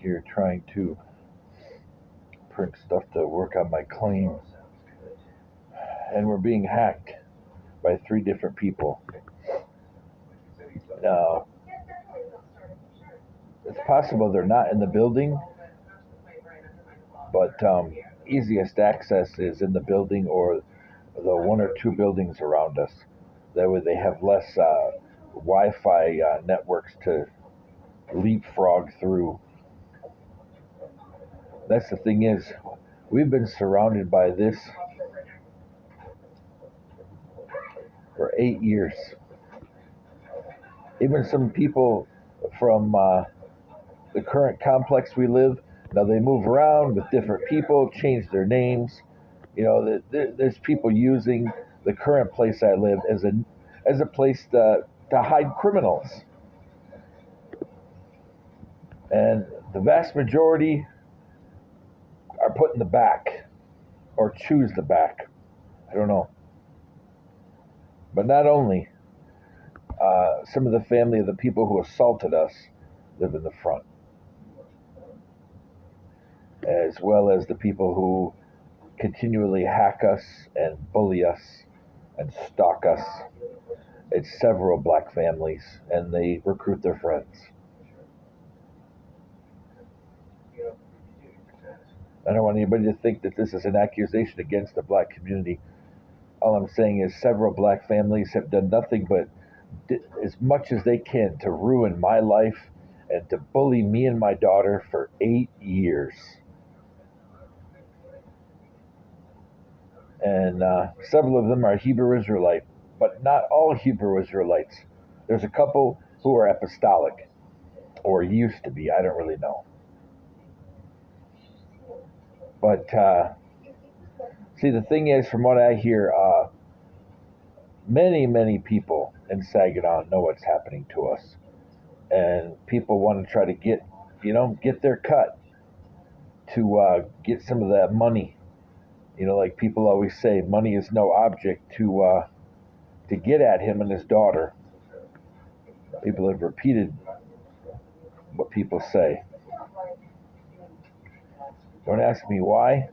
here trying to print stuff to work on my claim, and we're being hacked by 3 different people. Now, it's possible they're not in the building, but easiest access is in the building or the 1 or 2 buildings around us. That way they have less Wi-Fi networks to leapfrog through. That's the thing is, we've been surrounded by this for 8 years. Even some people from the current complex we live, now they move around with different people, change their names. There's people using the current place I live as a place to hide criminals. And the vast majority are put in the back or choose the back. I don't know. But not only, some of the family of the people who assaulted us live in the front, as well as the people who continually hack us and bully us and stalk us. It's several black families, and they recruit their friends. I don't want anybody to think that this is an accusation against the black community. All I'm saying is several black families have done nothing but as much as they can to ruin my life and to bully me and my daughter for 8 years. And several of them are Hebrew Israelite, but not all Hebrew Israelites. There's a couple who are apostolic, or used to be, I don't really know. But see, the thing is, from what I hear, many people in Saginaw know what's happening to us, and people want to try to get their cut to get some of that money. Like people always say, money is no object to get at him and his daughter. People have repeated what people say. Don't ask me why.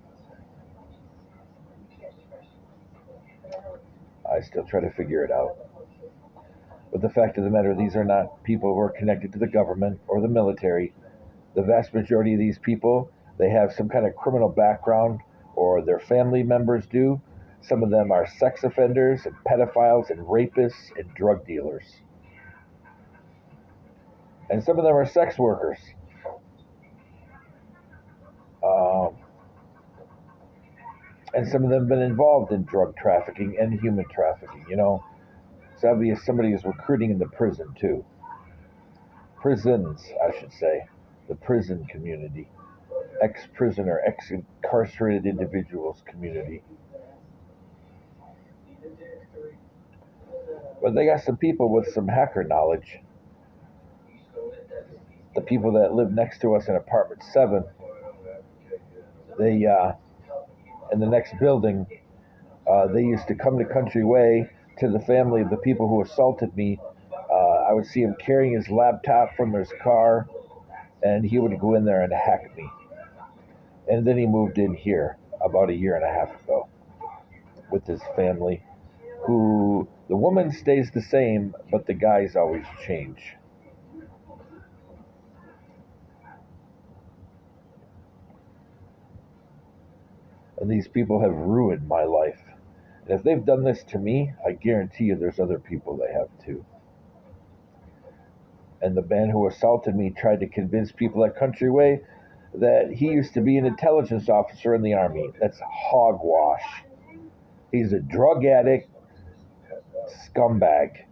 I still try to figure it out. But the fact of the matter, these are not people who are connected to the government or the military. The vast majority of these people, they have some kind of criminal background, or their family members do. Some of them are sex offenders and pedophiles and rapists and drug dealers. And some of them are sex workers. And some of them have been involved in drug trafficking and human trafficking. It's obvious somebody is recruiting in the prison too. Prisons, I should say. The prison community. Ex-prisoner, ex-incarcerated individuals community. But they got some people with some hacker knowledge. The people that live next to us in apartment 7, they in the next building, they used to come to Country Way to the family of the people who assaulted me. I would see him carrying his laptop from his car, and he would go in there and hack me. And then he moved in here about a year and a half ago with his family, who the woman stays the same, but the guys always change. And these people have ruined my life. And if they've done this to me, I guarantee you there's other people they have too. And the man who assaulted me tried to convince people at Country Way that he used to be an intelligence officer in the Army. That's hogwash. He's a drug addict, scumbag.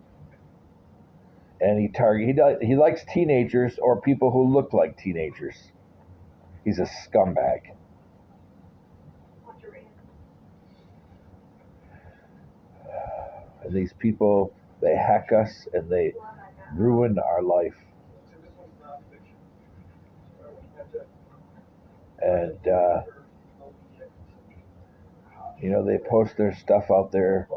And he likes teenagers or people who look like teenagers. He's a scumbag. And these people, they hack us and they ruin our life. And they post their stuff out there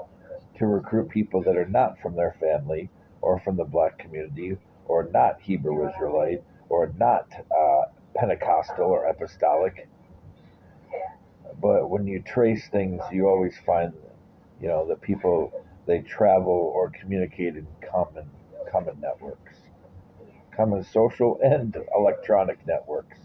to recruit people that are not from their family or from the black community or not Hebrew Israelite or not Pentecostal or apostolic. But when you trace things, you always find, the people, they travel or communicate in common networks, common social and electronic networks.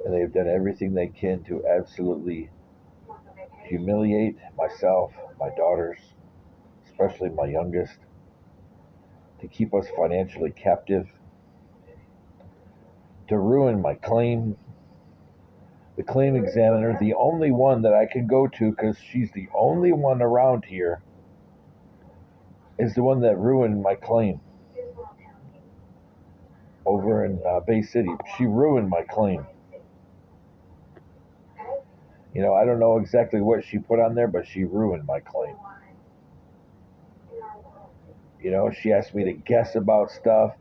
And they've done everything they can to absolutely humiliate myself, my daughters, especially my youngest, to keep us financially captive, to ruin my claim. The claim examiner, the only one that I can go to because she's the only one around here, is the one that ruined my claim over in Bay City. She ruined my claim. I don't know exactly what she put on there, but she ruined my claim. She asked me to guess about stuff,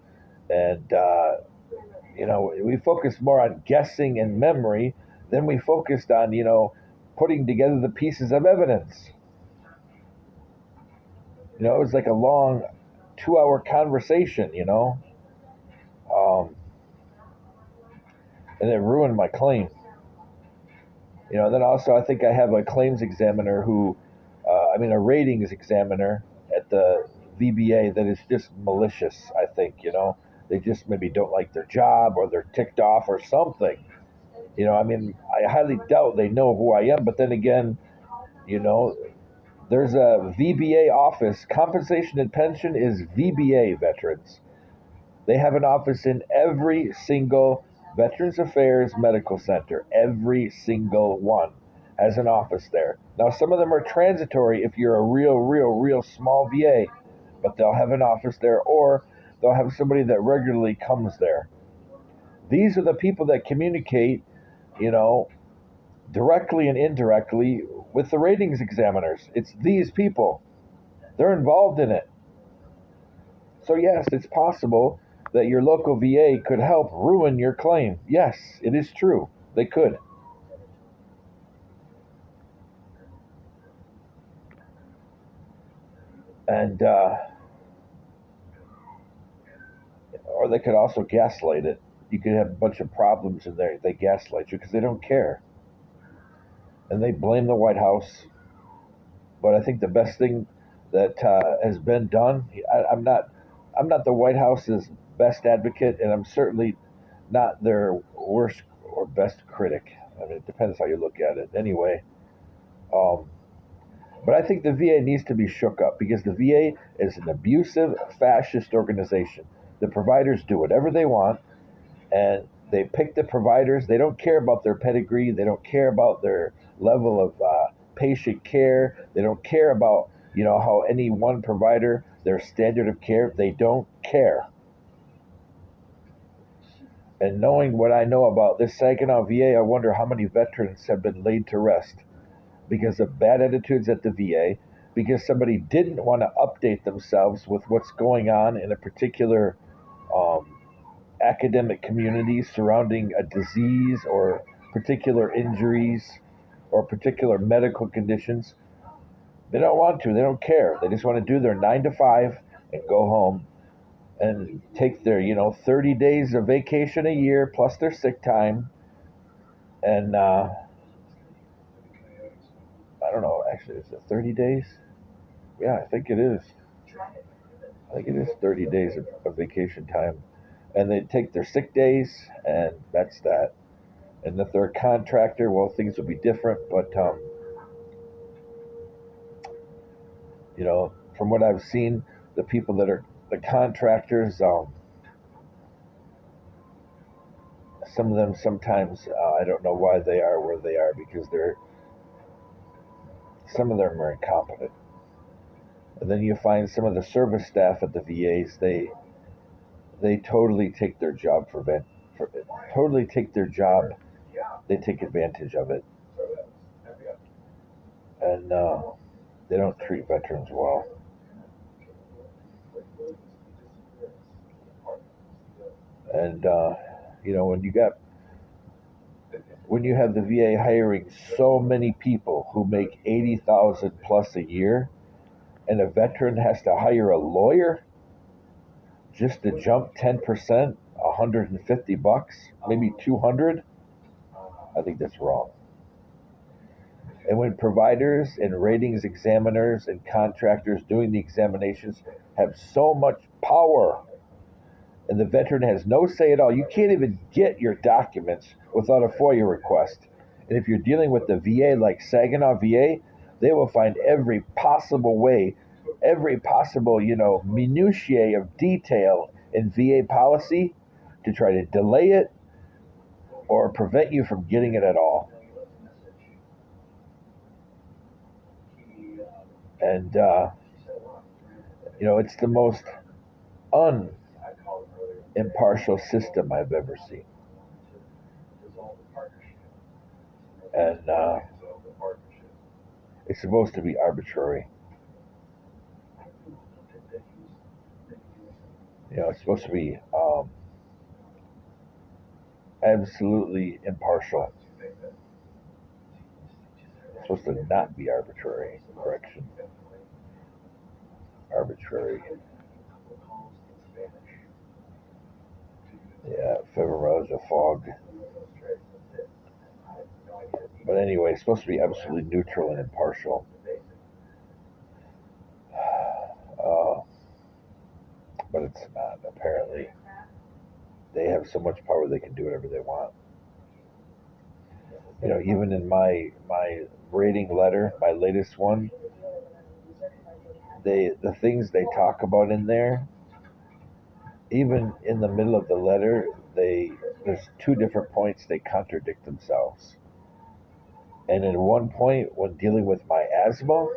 and we focused more on guessing and memory than we focused on, putting together the pieces of evidence. It was like a long 2-hour conversation, and it ruined my claim. Then also I think I have a claims examiner a ratings examiner at the VBA that is just malicious. I think they just maybe don't like their job or they're ticked off or something. I highly doubt they know who I am. But then again, there's a VBA office. Compensation and pension is VBA veterans. They have an office in every single Veterans Affairs Medical Center. Every single one has an office there. Now, some of them are transitory if you're a real small VA, but they'll have an office there, or they'll have somebody that regularly comes there. These are the people that communicate, directly and indirectly with the ratings examiners. It's these people. They're involved in it. So yes, it's possible that your local VA could help ruin your claim. Yes, it is true. They could. And or they could also gaslight it. You could have a bunch of problems in there. They gaslight you because they don't care, and they blame the White House. But I think the best thing that has been done. I'm not the White House's best advocate, and I'm certainly not their worst or best critic. I mean, it depends how you look at it. Anyway, um, but I think the VA needs to be shook up because the VA is an abusive, fascist organization. The providers do whatever they want, and they pick the providers. They don't care about their pedigree. They don't care about their level of patient care. They don't care about how any one provider, their standard of care. They don't care. And knowing what I know about this Saginaw VA, I wonder how many veterans have been laid to rest because of bad attitudes at the VA, because somebody didn't want to update themselves with what's going on in a particular um, academic community surrounding a disease or particular injuries or particular medical conditions. They don't want to. They don't care. They just want to do their 9 to 5 and go home and take their 30 days of vacation a year plus their sick time. And I don't know. Actually, is it 30 days? Yeah, I think it is. I think it is 30 days of vacation time. And they take their sick days, and that's that. And if they're a contractor, well, things will be different. But from what I've seen, the people that are the contractors, some of them sometimes I don't know why they are where they are because some of them are incompetent. And then you find some of the service staff at the VAs, they totally take their job for totally take their job. They take advantage of it, and they don't treat veterans well. And when you have the VA hiring so many people who make 80,000 plus a year, and a veteran has to hire a lawyer just to jump 10%, $150, maybe 200. I think that's wrong. And when providers and ratings examiners and contractors doing the examinations have so much power and the veteran has no say at all, you can't even get your documents without a FOIA request. And if you're dealing with the VA like Saginaw VA, they will find every possible way, every possible, minutiae of detail in VA policy to try to delay it or prevent you from getting it at all. And, it's the most unimpartial system I've ever seen. And it's supposed to be arbitrary. It's supposed to be absolutely impartial. It's supposed to not be arbitrary. Correction. Arbitrary. Yeah, ephemeral as a fog. But anyway, it's supposed to be absolutely neutral and impartial. But it's not. Apparently, they have so much power they can do whatever they want. Even in my rating letter, my latest one, the things they talk about in there, even in the middle of the letter, there's two different points they contradict themselves. And in one point, when dealing with my asthma,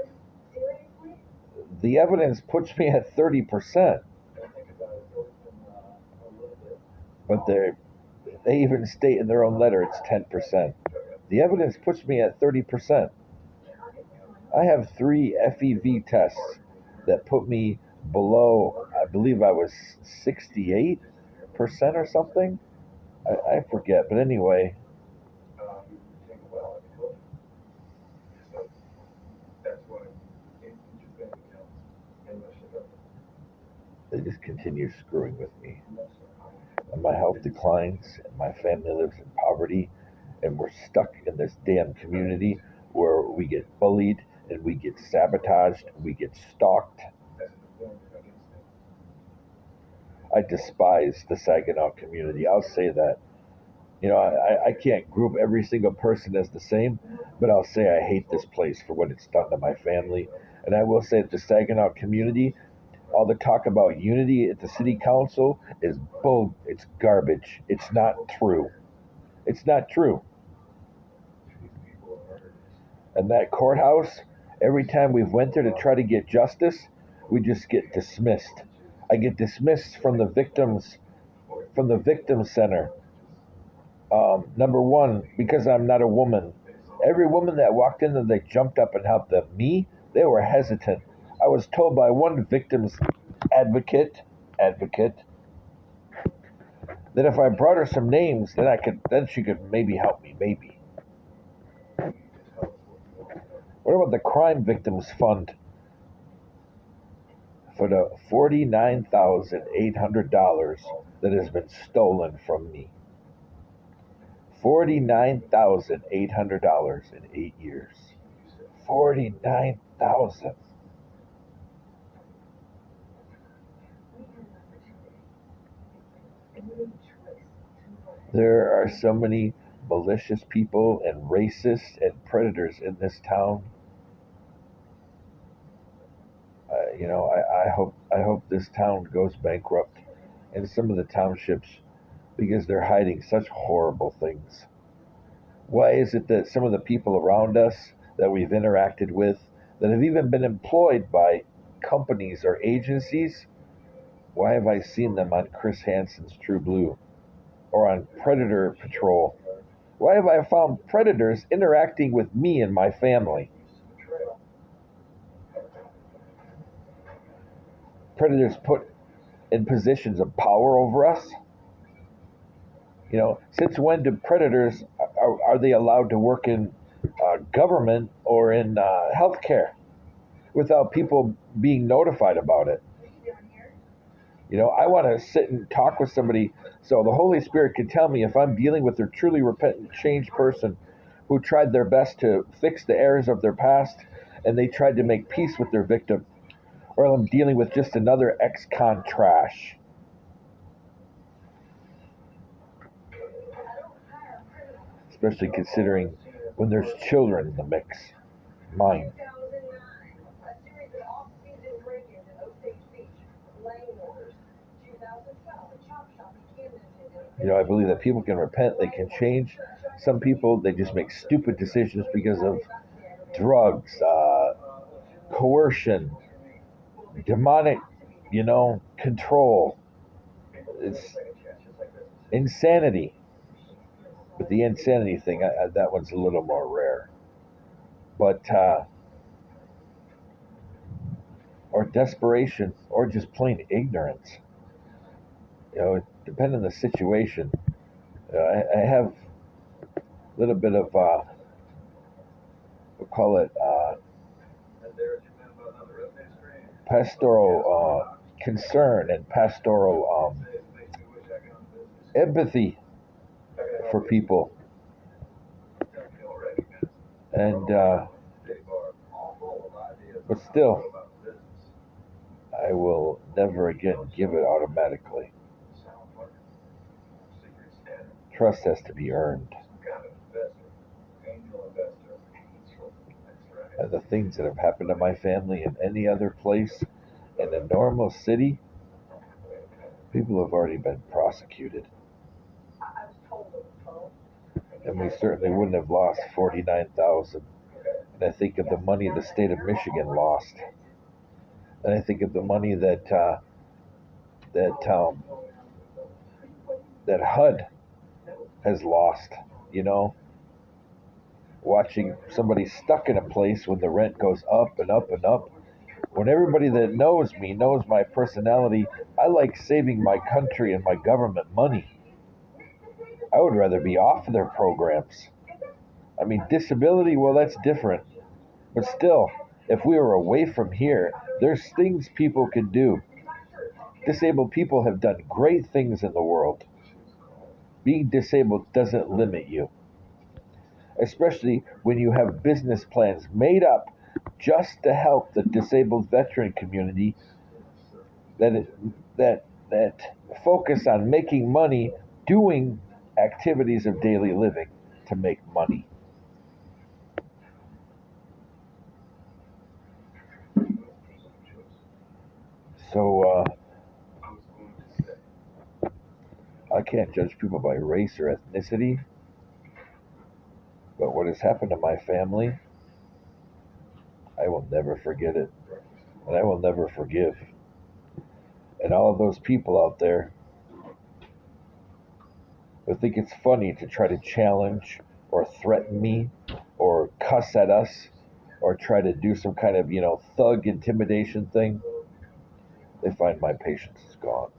the evidence puts me at 30%. But they even state in their own letter it's 10%. The evidence puts me at 30%. I have 3 FEV tests that put me below, I believe I was 68% or something. I forget, but anyway. They just continue screwing with me. And my health declines, and my family lives in poverty, and we're stuck in this damn community where we get bullied, and we get sabotaged, and we get stalked. I despise the Saginaw community. I'll say that. I can't group every single person as the same, but I'll say I hate this place for what it's done to my family. And I will say that the Saginaw community, all the talk about unity at the city council is bull. It's garbage. It's not true. It's not true. And that courthouse, every time we've went there to try to get justice, we just get dismissed. I get dismissed from the victims center. Number one, because I'm not a woman. Every woman that walked in there, they jumped up and helped them. Me, they were hesitant. I was told by one victim's advocate that if I brought her some names, then she could maybe help me. Maybe. What about the crime victims fund for the $49,800 that has been stolen from me? $49,800 in 8 years. 49,000. There are so many malicious people and racists and predators in this town. I hope this town goes bankrupt, and some of the townships, because they're hiding such horrible things. Why is it that some of the people around us that we've interacted with, that have even been employed by companies or agencies, why have I seen them on Chris Hansen's True Blue or on Predator Patrol? Why have I found predators interacting with me and my family? Predators put in positions of power over us? Since when do predators, are they allowed to work in government or in healthcare? without people being notified about it. I want to sit and talk with somebody so the Holy Spirit can tell me if I'm dealing with a truly repentant, changed person who tried their best to fix the errors of their past and they tried to make peace with their victim, or I'm dealing with just another ex-con trash. Especially considering when there's children in the mix. Mine. I believe that people can repent, they can change. Some people, they just make stupid decisions because of drugs, coercion, demonic, control. It's insanity. But the insanity thing, that one's a little more rare. But, or desperation, or just plain ignorance. Depending on the situation. I have a little bit of, we'll call it, pastoral concern and pastoral empathy for people. And, but still, I will never again give it automatically. Trust has to be earned. And the things that have happened to my family in any other place in a normal city, people have already been prosecuted. And we certainly wouldn't have lost 49,000. And I think of the money the state of Michigan lost. And I think of the money that HUD has lost. Watching somebody stuck in a place when the rent goes up and up and up. When everybody that knows me knows my personality, I like saving my country and my government money. I would rather be off of their programs. I mean, disability, well, that's different. But still, if we were away from here, there's things people can do. Disabled people have done great things in the world. Being disabled doesn't limit you, especially when you have business plans made up just to help the disabled veteran community that focus on making money, doing activities of daily living to make money. So I can't judge people by race or ethnicity, but what has happened to my family, I will never forget it, and I will never forgive. And all of those people out there who think it's funny to try to challenge or threaten me or cuss at us or try to do some kind of, thug intimidation thing, they find my patience is gone.